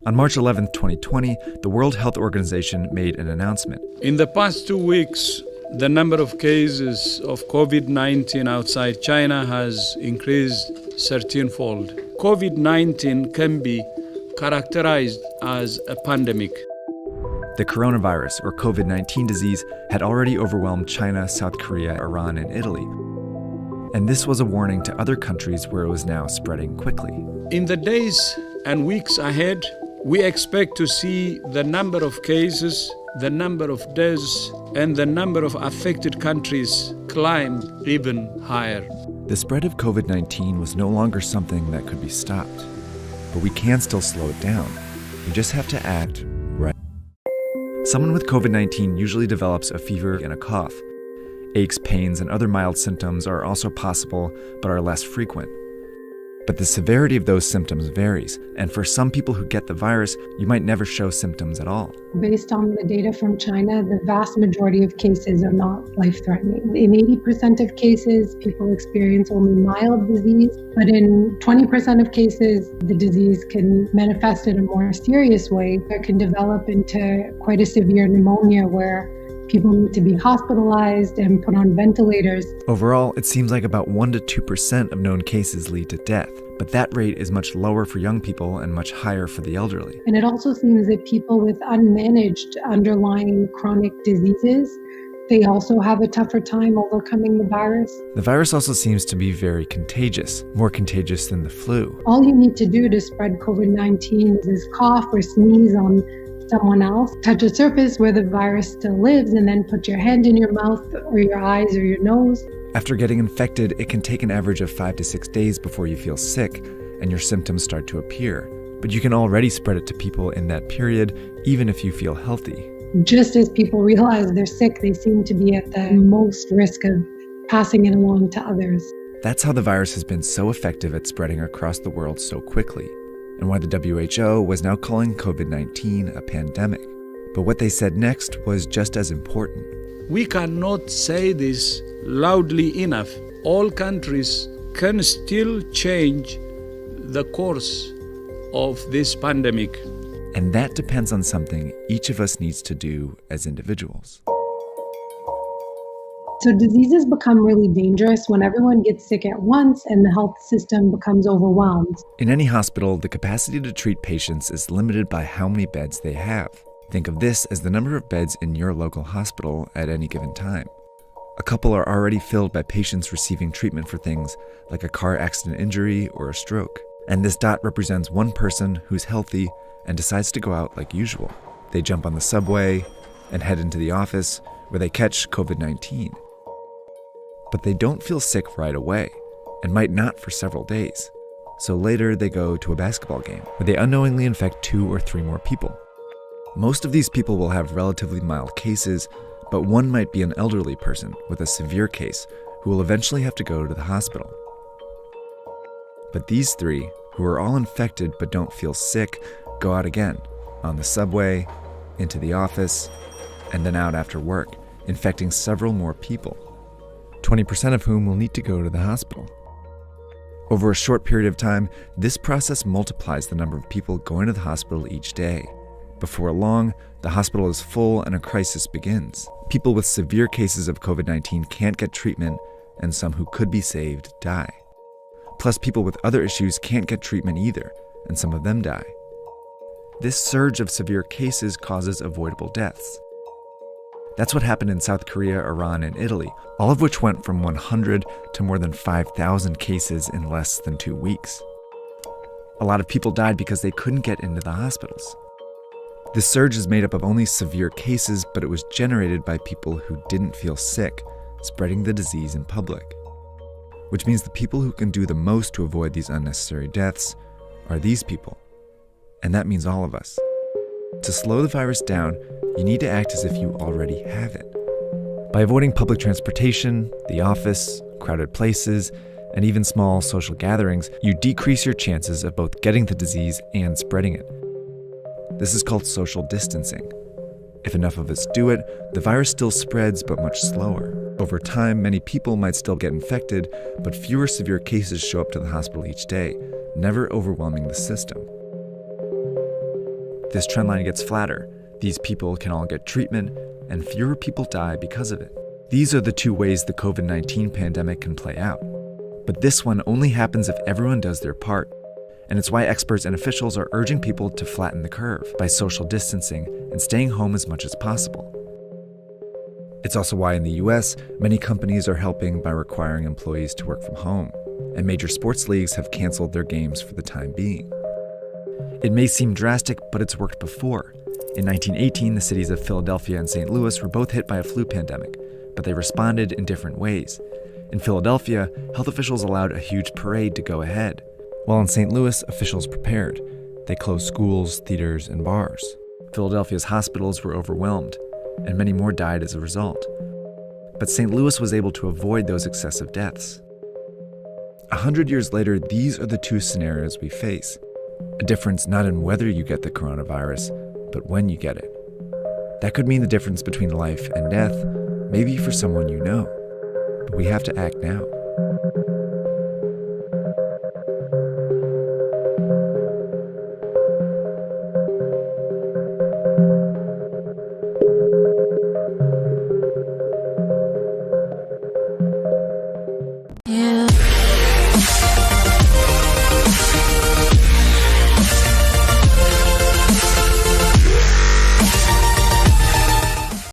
On March 11, 2020, the World Health Organization made an announcement. In the past 2 weeks, the number of cases of COVID-19 outside China has increased 13-fold. COVID-19 can be characterized as a pandemic. The coronavirus, or COVID-19 disease, had already overwhelmed China, South Korea, Iran, and Italy. And this was a warning to other countries where it was now spreading quickly. In the days and weeks ahead, we expect to see the number of cases, the number of deaths, and the number of affected countries climb even higher. The spread of COVID-19 was no longer something that could be stopped. But we can still slow it down. We just have to act right. Someone with COVID-19 usually develops a fever and a cough. Aches, pains, and other mild symptoms are also possible, but are less frequent. But the severity of those symptoms varies, and for some people who get the virus, you might never show symptoms at all. Based on the data from China, the vast majority of cases are not life-threatening. In 80% of cases, people experience only mild disease, but in 20% of cases, the disease can manifest in a more serious way. It can develop into quite a severe pneumonia where people need to be hospitalized and put on ventilators. Overall, it seems like about 1 to 2% of known cases lead to death, but that rate is much lower for young people and much higher for the elderly. And it also seems that people with unmanaged underlying chronic diseases, they also have a tougher time overcoming the virus. The virus also seems to be very contagious, more contagious than the flu. All you need to do to spread COVID-19 is cough or sneeze on someone else, touch a surface where the virus still lives, and then put your hand in your mouth or your eyes or your nose. After getting infected, it can take an average of 5 to 6 days before you feel sick and your symptoms start to appear. But you can already spread it to people in that period, even if you feel healthy. Just as people realize they're sick, they seem to be at the most risk of passing it along to others. That's how the virus has been so effective at spreading across the world so quickly, and why the WHO was now calling COVID-19 a pandemic. But what they said next was just as important. We cannot say this loudly enough. All countries can still change the course of this pandemic. And that depends on something each of us needs to do as individuals. So diseases become really dangerous when everyone gets sick at once and the health system becomes overwhelmed. In any hospital, the capacity to treat patients is limited by how many beds they have. Think of this as the number of beds in your local hospital at any given time. A couple are already filled by patients receiving treatment for things like a car accident injury or a stroke. And this dot represents one person who's healthy and decides to go out like usual. They jump on the subway and head into the office where they catch COVID-19. But they don't feel sick right away, and might not for several days. So later they go to a basketball game, where they unknowingly infect 2 or 3 more people. Most of these people will have relatively mild cases, but one might be an elderly person with a severe case who will eventually have to go to the hospital. But these 3, who are all infected but don't feel sick, go out again, on the subway, into the office, and then out after work, infecting several more people. 20% of whom will need to go to the hospital. Over a short period of time, this process multiplies the number of people going to the hospital each day. Before long, the hospital is full and a crisis begins. People with severe cases of COVID-19 can't get treatment, and some who could be saved die. Plus, people with other issues can't get treatment either, and some of them die. This surge of severe cases causes avoidable deaths. That's what happened in South Korea, Iran, and Italy, all of which went from 100 to more than 5,000 cases in less than 2 weeks. A lot of people died because they couldn't get into the hospitals. This surge is made up of only severe cases, but it was generated by people who didn't feel sick, spreading the disease in public. Which means the people who can do the most to avoid these unnecessary deaths are these people. And that means all of us. To slow the virus down, you need to act as if you already have it. By avoiding public transportation, the office, crowded places, and even small social gatherings, you decrease your chances of both getting the disease and spreading it. This is called social distancing. If enough of us do it, the virus still spreads, but much slower. Over time, many people might still get infected, but fewer severe cases show up to the hospital each day, never overwhelming the system. this trend line gets flatter. These people can all get treatment, and fewer people die because of it. These are the two ways the COVID-19 pandemic can play out. But this one only happens if everyone does their part. And it's why experts and officials are urging people to flatten the curve by social distancing and staying home as much as possible. It's also why in the US, many companies are helping by requiring employees to work from home, and major sports leagues have canceled their games for the time being. It may seem drastic, but it's worked before. In 1918, the cities of Philadelphia and St. Louis were both hit by a flu pandemic, but they responded in different ways. In Philadelphia, health officials allowed a huge parade to go ahead, while in St. Louis, officials prepared. They closed schools, theaters, and bars. Philadelphia's hospitals were overwhelmed, and many more died as a result. But St. Louis was able to avoid those excessive deaths. 100 years later, these are the two scenarios we face. A difference not in whether you get the coronavirus, but when you get it. That could mean the difference between life and death, maybe for someone you know. But we have to act now.